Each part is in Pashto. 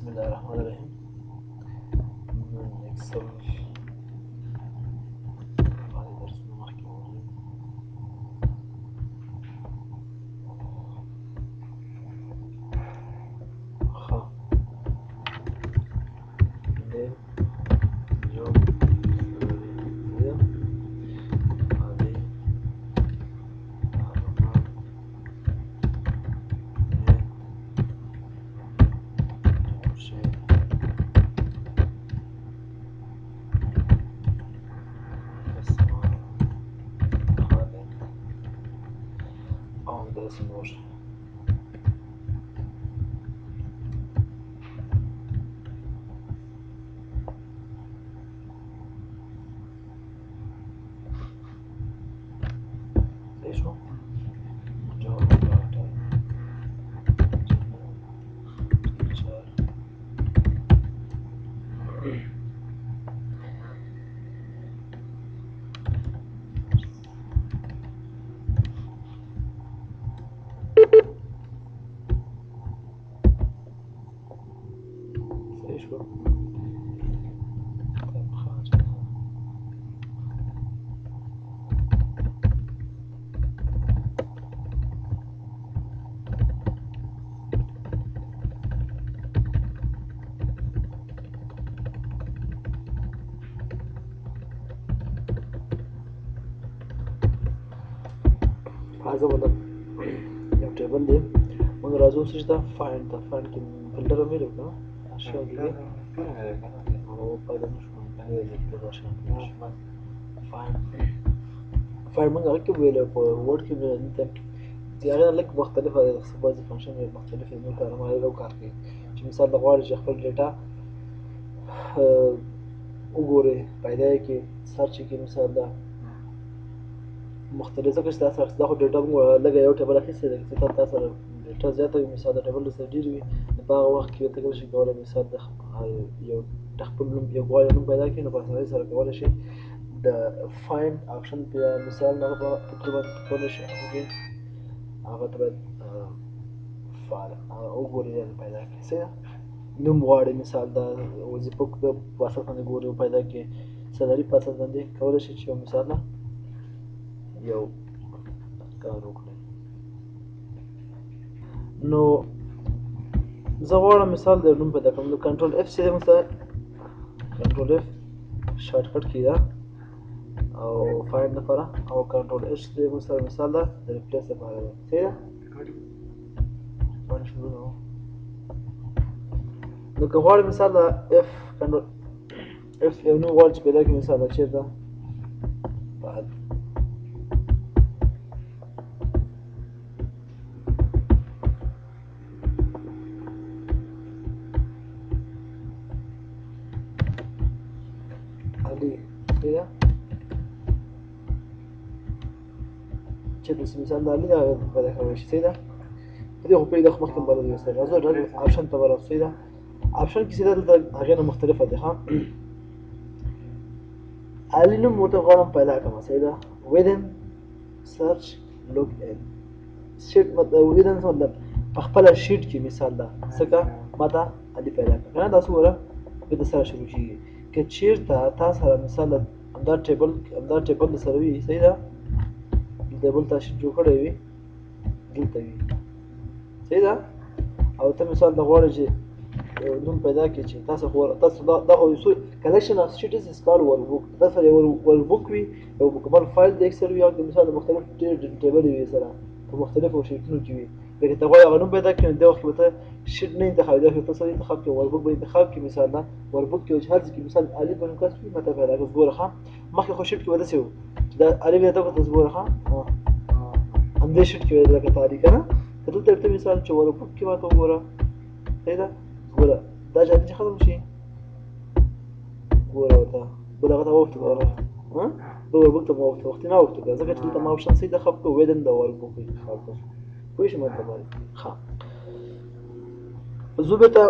بسم الله الرحمن الرحیم. نن اکسل باندې درسونه مخکې ووایو. ښه دی یو نور صحیح شو. هذا ولا یو ټیبل دی. موږ راځو چې دا فایند دا فایند کې فلټر مې وکړو اشیاء دي او پیدا نشو فایند موږ هغه کې ویل په ورډ کې ویل ته چې هغه لکه مختلفه بعضې فنکشن مختلفې نور کارونه یو کار کوي چې مثال د غواړي چې خپل ډیټا وګورئ پیدا یې کړي سرچ یې کړي مثال دا مختلف ځکه چې تاسو دا خو ډیټا موږ لږه یو ټیبل اخیستی دی چې تاسو سره ډیټا زیاته وي مثال د ټیبل درسره ډېر وي نو په هغه وخت کې ته کولی شئ کولی مثال د یو د خپل نوم یو غواړئ نوم پیدا کړي نو په اسانۍ سره کولی شئ د فایند آپشن په مثال هغه په تر باندې کولی شئ هغه ته باید وګورئ یعنې پیدا کړئ څه نوم غواړئ مثال د وظیفو د په اساس باندې ګورئ پیدا کړئ سالري په اساس باندې کولی شئ چې یو مثال یو کار وکړئ. نو زه غواړم مثال د نوم پیدا کړم نو کنټرول اف چې دی مثلا کنټرول اف شارټکټ کی ده او فایند لپاره او کنټرول اچ دی مثال ده د ریپلیس لپاره ده صحیح ده نو که غواړم مثال د اف کنټرول اف یو نوم غواړم چې پیدا کړم مثال د چیرته بعد صحیح چې د مثال د علي دا پیدا کولی شي صحیح ده په دې خو پرېږده خو مخکې بلد وي ستاسو راځو آپشن ته به راځو صحیح ده آپشن کې سیده دلته هغې نه مختلفه دی ښه علي نوم ورته غواړم پیدا کړم صحیح ده within search log in شیټ within مطلب په خپله شیټ کې مثال ده څه که ما ته علي پیدا کړه که نه تاسو وګوره بیا د سره شروع کېږي که چیرته تا سره مثال همدا ټیبل د سره وي صحیح ده ټیبل تا شیټ جوړ کړی وي دلته وي صحیح ده او ته مثال د غواړې چې نوم پیدا کړې چې تاسو دا خو کلیکشن اف شیټس از کال ورکبوک تاسو سره یو ورکبوک وي یو مکمل فایل د ایکسل وي او مثال د مختلف ټیبل وي سره په مختلفو شیټونو کې وي لکه ته غواړې هغه نوم پیدا کړې نو دې وخت کې به ته شیټ نه انتخابوي دا ته څه انتخاب کړې ورکبوک به انتخاب کړې مثال نه ورکبوک کې چې هر ځای کې مثال الف به نوم کس وي ماته پیدا کړه ګوره ښه مخکې خو شیټ کې به داسې وو چې دا الف یې ته ورته ګوره ښه همدې شیټ کې لکه تاریخ که نه که دلته ورته مثال چې ورکبوک کې ماته وګوره صحیح ده ګوره دا جاتې چې ختم شي ګوره ورته ګوره هغه ته واوښته ګوره ورکبوک ته مو واوښته وختي نه واوښته ځکه چې دلته ما آپشن صحیح انتخاب کړو ویدن د ورکبوک انتخاب کړو پوه شئ مطلب باندې ښه زه بېرته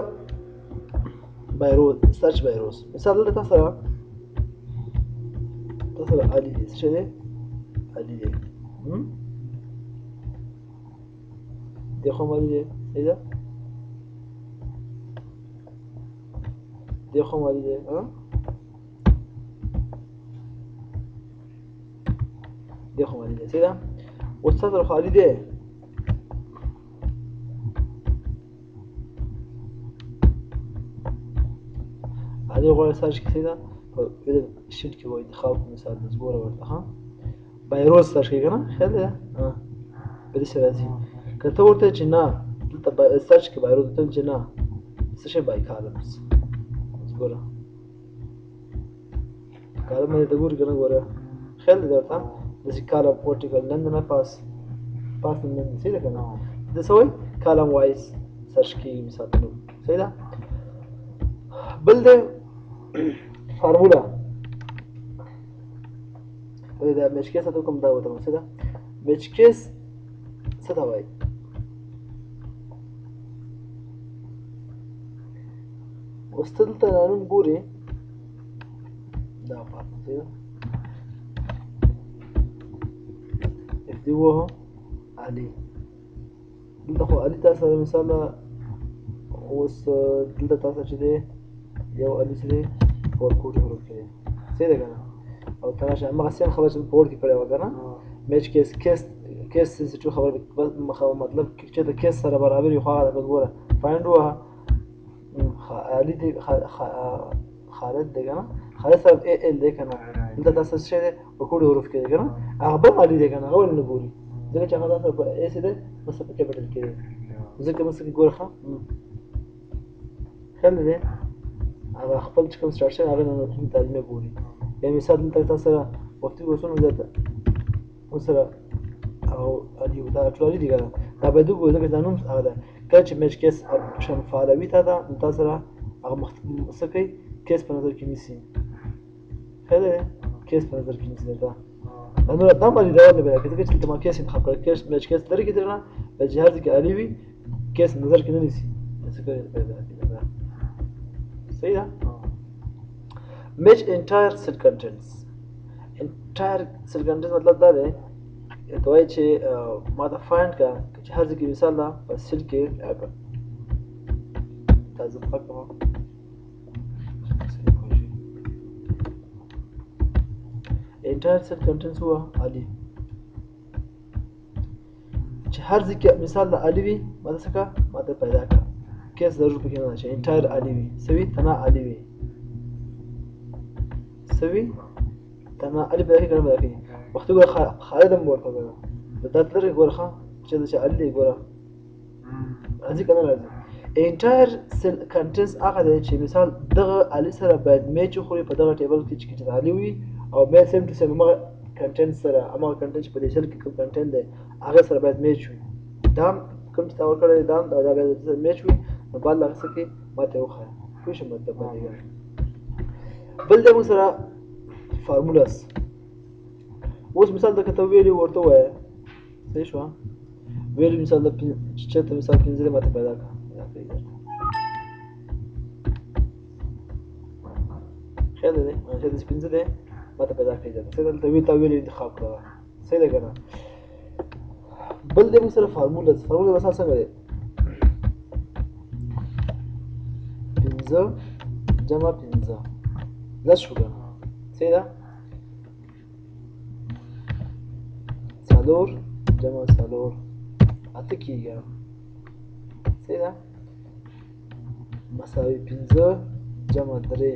بایروز سرچ بایروز مثال دلته تا سره علي دی څه شی دی علي دی دی خو هم علي دی صحیح ده دې خو مالي دی دې خو مالي دی صحیح ده اوس سطر خالي دی هذه غوړه سرچ کې صحیح ده په شیټ کې وایي انتخاب مثال د زګوره ورته ها بایروز سرچ کې کنه خیال ده په دې سره راځي کته ورته چې نه دلته سرچ کې بایروز ته چې نه څه شي بای کالمز زګوره کالم دې ته ګور کنه ګوره خیال ده ورته د کالم پورټیکل لندن پاس لندن صحیح ده کنه د سوي کالم وایز سرچ کې مثال ته صحیح ده بل ده فارمولا دا میچ کیس ته کوم دا وته څه ده میچ کیس څه دا وایي واستل ته نن ګوري دا فارمولا څه ده اف دی وو علي دلته خو علي تاسو مثال اوس دلته تاسو چې دی یو علي چې دی فور کوډ حروف کې صحیح ده کنه او تراشه هغه څه خبره چې په ورډ کې کړې و کنه میچ کیس چې خبر مطلب چې د کیس سره برابر یو خو دا وګوره فایند وه علي دی خالد دی کنه خالد صاحب ای ال دی کنه دلته تاسو چې دی په کوډ حروف کې دی کنه هغه بل علي دی کنه اول نه ګوري ځکه چې هغه په ای سي دی بس په کیپټل کې دی ځکه مثلا ګوره خل دی هغه خپل چې کوم سټارټ شي هغه نه تعلیم ګوري یا مثال دلته تاسو وخت وسونه زده وسره او علي دا ټول دي کنه دا به دوی ګوره ځانوم هغه ده کله چې میچ کیس شم فعالوي تا دا تاسو هغه مسکې کیس په نظر کې نیسي خله کیس په نظر کې نیسي دا نو دا مالي دا نه به کله چې تاسو کیس انتخاب کړئ کیس میچ کیس لري کې درنه په جهاز کې علي وي کیس نظر کې نه نیسي څه کوي پیدا صحیح ده match entire cell contents مطلب دا دی ته وایي چې ما دا فایند کا چې هر ځای کې مثال دا په سیل کې راکړه تاسو پکې مو entire cell contents هو علي چې هر ځای کې مثال دا علي وي ما دا څه کا ما دا پیدا کا کیس ضرور پکې نه شي انټایر علي وي سوي تنا علي وي سوي تنا علي به کې کړم دا وخت ګور خالد هم ورته دا تلری ګورخه چې دا علي ګوره راځي کنه راځي انټایر سیل کنټنټس هغه دی چې مثال دغه علي سره باید میچ خوري په دغه ټیبل کې چې علي وي او میچ سیم ټو سیم هغه کنټنټ سره هغه کنټنټ په دې سیل کې کوم کنټنټ دی هغه سره باید میچ وي دا کوم چې تاور کړی دا باید میچ وي نو بل هغه څه کې ماته وخه خو شم مطلب باندې بل د موږ سره فارمولاس اوس مثال د کته ویلي ورته وای صحیح شو ویلي مثال د چې ته مثال پنځه ماته پیدا کړه خیال دی چې د پنځه ده ماته پیدا کړی دا څه دلته وی تا ویلي انتخاب کړه صحیح ده کنه بل د موږ سره فارمولا مثال څنګه دی پنځه جمع پنځه لس شو کنه صحیح ده څلور جمع څلور اته کېږي صحیح ده مساوي پنځه جمع درې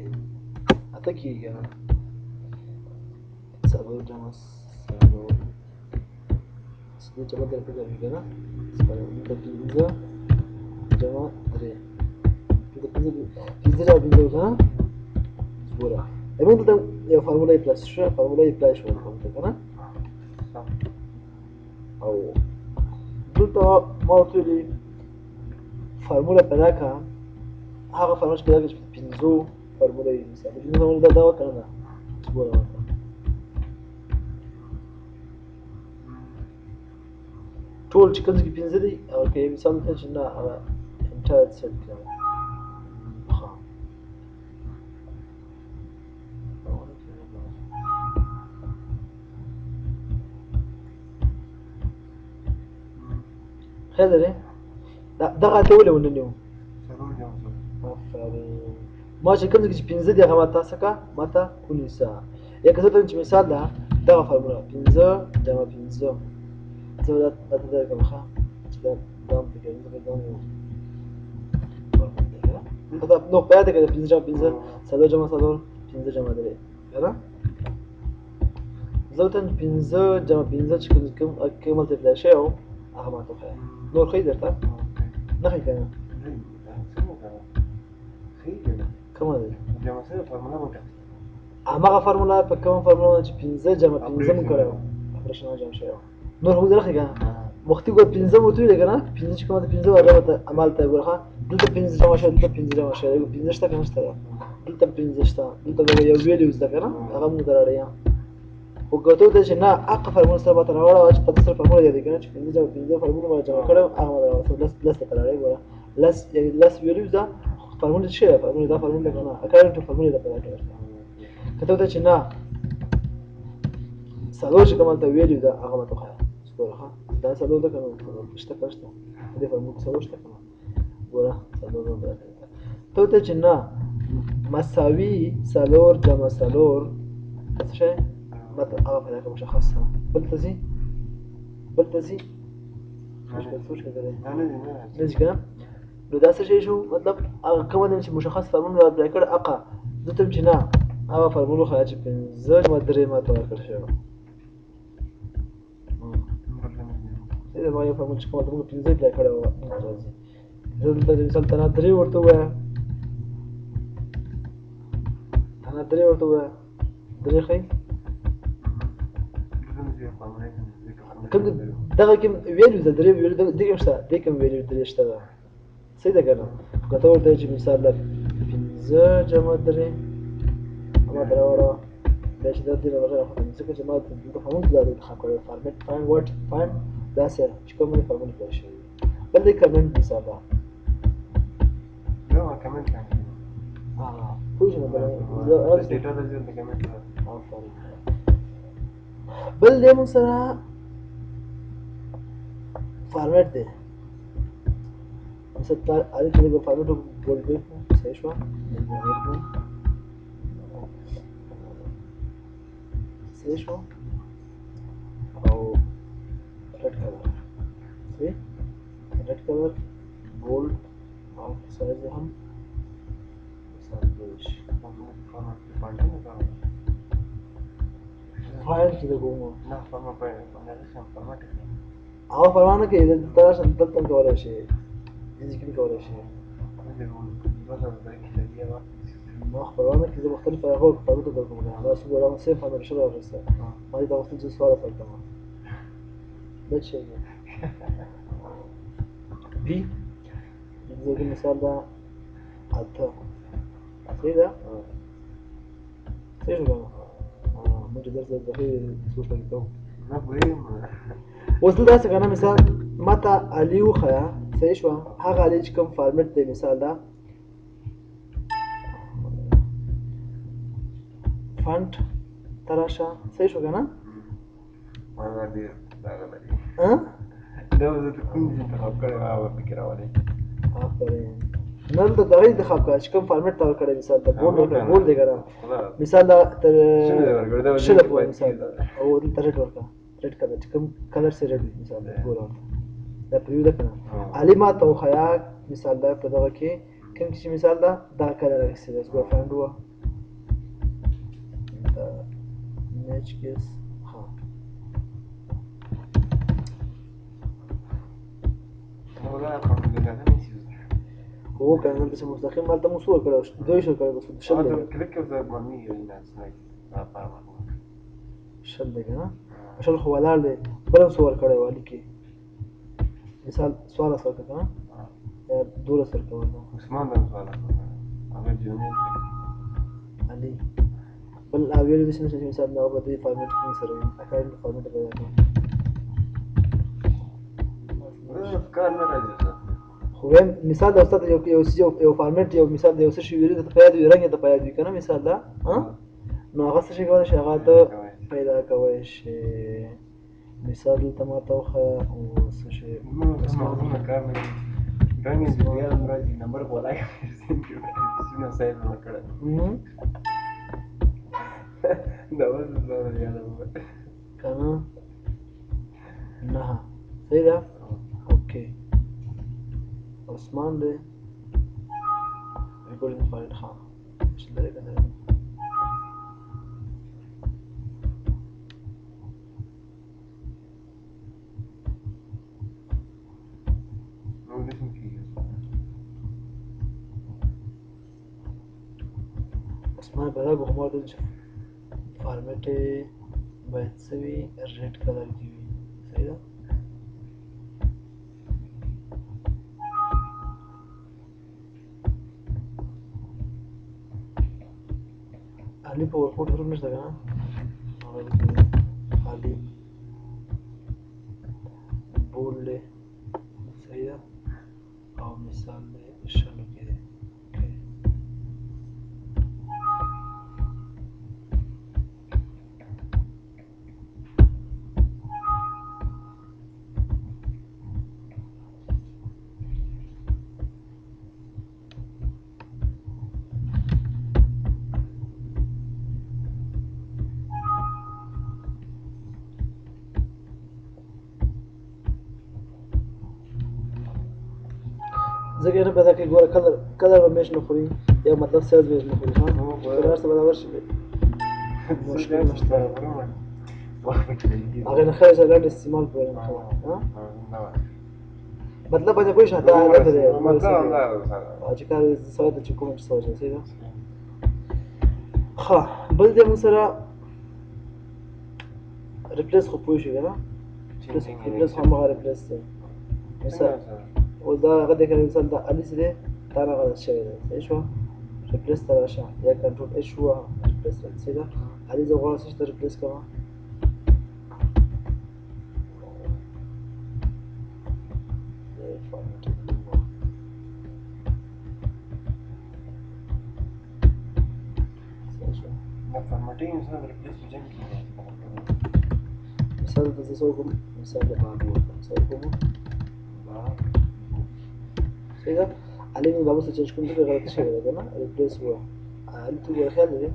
اته کېږي څلور جمع څلور څه جمع درې کېږي کنه پنځه جمع درې پنځه جمع پنځه کنه ګوره موږ ته یو فارمولا اپلای شو کنه او دلته ما ورته ویلي فارمولا پیدا کړه هغه فارمولا چې پیدا کړه چې پنځو فارمولا یې مثال پنځه فارمولا دا وکړه نه ګوره ورته ټول چې کوم کې پنځه دي او که مثال ته چې نه هغه انټایر سیټ کړه خیال دی دغه ته ولې ونه نیو آفرین ما چې کوم ځای کې چې 15 دی هغه ماته څه کا ماته ونیسه. یا که زه ته چې مثال ده دغه فارموله 15 جمع 15 زه دا درکړم ښه چې دا هم فکر دا هم نو باید که 15 جمع 15 څلور جمع څلور 15 جمع 3 کنه زه ته 15 جمع 15 چې کوم ملټیپلای شوی و هغه ماته وښایه. نور ښایي درته نه ښایي که نه کومه ده هماغه فارموله په کومه فارموله چې 15 جمع 15 مو کړی و اپریشن جمع شوی و نور هم نه ښایي که نه مختي ګور 15 ورته ویلې که نه 15 چې کومه ده 15 هغه ته عمل ته ګوره ښه دلته 15 جمع شوی دلته 15 جمع شوی 15 شته که نه شته دلته 15 شته دلته یو ویلیو زده که نه هغه مو دراړی خو ګوته ته چې نه حق فارموله سره ماته راوړه چې په سره فارموله یادې که نه چې 15 جمع 15 فارموله ما جمع کړی هغه ما راوړه لس ته راړی ګوره لس یعنې لس ویلیوز ده فارموله څه ده فارموله دا فارموله که نه اکارډینګ ټو فارموله ده پیدا کړی که ته چې نه څلور چې کوم هلته ویلیو ده هغه ماته وښایه ګوره ښه دا څلور ده که نه شته که شته په دې فارموله کې څلور شته که نه ګوره څلور ده ته ورته چې نه مساوي څلور جمع څلور څه شی ماته هغه پیدا کړه مشخص ده بل ته ځي سوچ کړه نه ځي که نه نو دا څه شی شو مطلب هغه کومه ده چې مشخص فارموله اپلای کړه هغه زه ته چې نه هغه فارموله وښایه چې 15 جمع 3 ماته ورکړل شوې وه ما یو فارموله چې کومه ده موږ 15 اپلای کړې وه راځي زه دلته مثال تنه 3 ورته ووایه درې ښایي کوم دغه کې ویلیو ده درې ویلیو دې کې شته دې کې ویلیو درې شته ده صحیح ده که نه که ته ورته چې مثال ده 15 جمع 3 ما ته راوړه بیا چې دا دې راغلی ځکه چې ما دلته فارمول دا انتخاب کړی فارمیټ فایند واټ فایند داسې چې کوم باندې فارمول پیدا شوی بل دی کمنټ مثال ده کمنټ پوه شو بل دی موږ سره فارمیټ دی مثلا علي چې به فارمیټ ولګوي صحیح شو او red color bold او سایز هم فایل کې کومه نه فارما په فارمټ او فرمانه کې د تر څنګه دلته کولای شي ذکر کولای شي ما خبرونه کې زه مختلف هغه فارمټ درکوم دا څه ولا څه فارمټ شو راځي ما دا وخت چې سوال وکړم دا څه دی زه مثال دا اته صحیح ده صحیح ده موږ درس د هغې څه کوو نه پوهېږم اوس دلته داسې که نه مثال ما ته علي وښیه صحیح شوه هغه علي چې کوم فارمیټ دی مثال ده فنټ ته راشه صحیح شو که نه دا زه ته کوم ځای انتخاب کړی هغه پکې راولئ آفرین نه دلته دغه انتخاب کړه چې کوم فارمیټ ته ورکړی مثال ته بولډ دی که نه مثال دا تر شله پورې مثال او دلته ریډ ورکړه ریډ کلر چې کوم کلر سره ریډ وي مثال ګوره ورته دا پریو ده که نه علي ما ته وښیه مثال دا په دغه کې کوم چې مثال دا دا کلر اخیستی دی ګوره فاینډ وه د میچ کیس ها هو که نه دلته مستقیم هلته مو څه ورکړی دوی شل کړی بس شل دی شل دی که نه شل خو ولاړ دی بل هم څه ورکړی و علي کې مثال 14 ورکړه که نه یا 12 ورکړه علي بل ویلو داسې نشته چې مثال هغه به دې فارمیټ کې سره وي اکارډینګ فارمیټ پیدا کړم خو وایم مثال د استاد یو فارمیټ یو مثال د یو څه شي ویلي ته په یاد وي رنګ ته په یاد وي که نه مثال دا نو هغه څه شي کولی شي هغه ته پیدا کولی شي مثال دلته ما ته وښیه او څه شی کار نه کوي رنګ یې نمبر بولا سینه سایل نه کړه دا اوس زما یادوه کنه نه صحیح ده اوکې عثمان دی recording file ها چې لري کنه نو دې څنګه کیږي عثمان بلا بخمار دل چې فارمیټ باید سوي ریډ کلر کې وي صحیح ده علي په ورکوټ هرو نشته کنه علي بول دی صحیح ده او مثال دی شنو کې دی ځکه نه پیدا کوي ګوره کلر به میش نه خوري یا مطلب سایز میش نه خوري ها هر څه برابر شي مشکل نشته هغه نه خیر ځان استعمال کوي ها مطلب باندې کوئی شاته نه کوي مطلب نه چې کار سواد چې کوم څه وځي صحیح ده ها بل دې موږ سره ریپلیس خو پوه شو کنه ریپلیس هم هغه ریپلیس دی مثلا اوس دا هغه د کوم مثال د الیس دی دا نه غلط شوی دی صحیح شو ریپلیس ته راشه یا کنټرول اچ شو ریپلیس صحیح ده الیس غواړم چې ریپلیس کوم فارمټینګ سره ریپلیس کوم مثال د څه کوم مثال د بابو مثال کوم صحیح ده علي مې بابو څه چینج کوم څه غلط شوی ده کنه ریپلیس هو علي تو ور خیال دی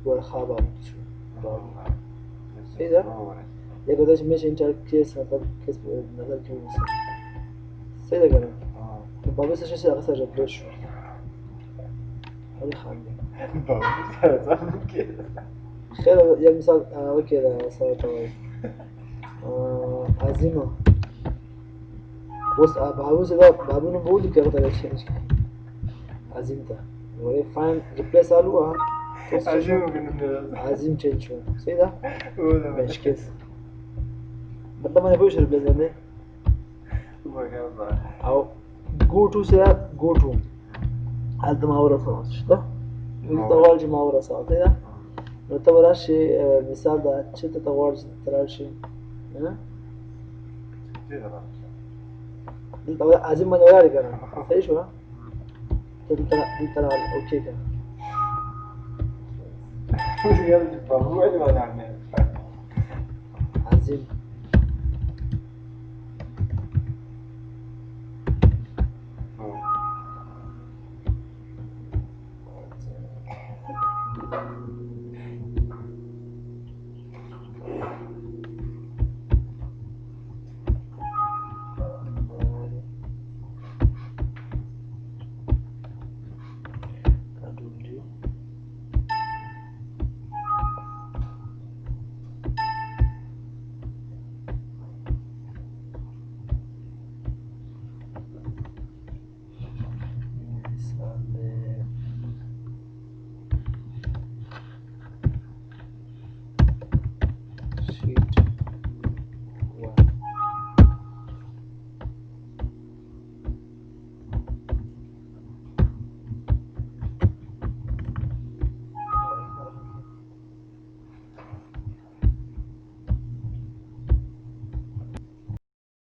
ور خابه شو صحیح ده یا کدا چې مې انټر کیس مطلب کیس نظر کې ونیسه صحیح ده کنه بابو څه شي هغه سره ریپلیس شو علي خان دی بابو سره څنګه کې خیر یو مثال اوکې دا سره توای عظیمه اوس بابو سره بابو نو بولی کړه ته چینج عظیم ته وای فاین ریپلیس الو عظیم چینج شو صحیح ده مشکل مطلب باندې پوه شو ریپلیس باندې او گو ټو سره گو ټو هلته ما ورسره شته یو ته وایي چې ما ورسره صحیح ده نو ته ورشي مثال دا چې ته غواړې چې راشي دلته عظیم باندې ولاړې کنه صحیح شو دلته اوکې کنه عظیم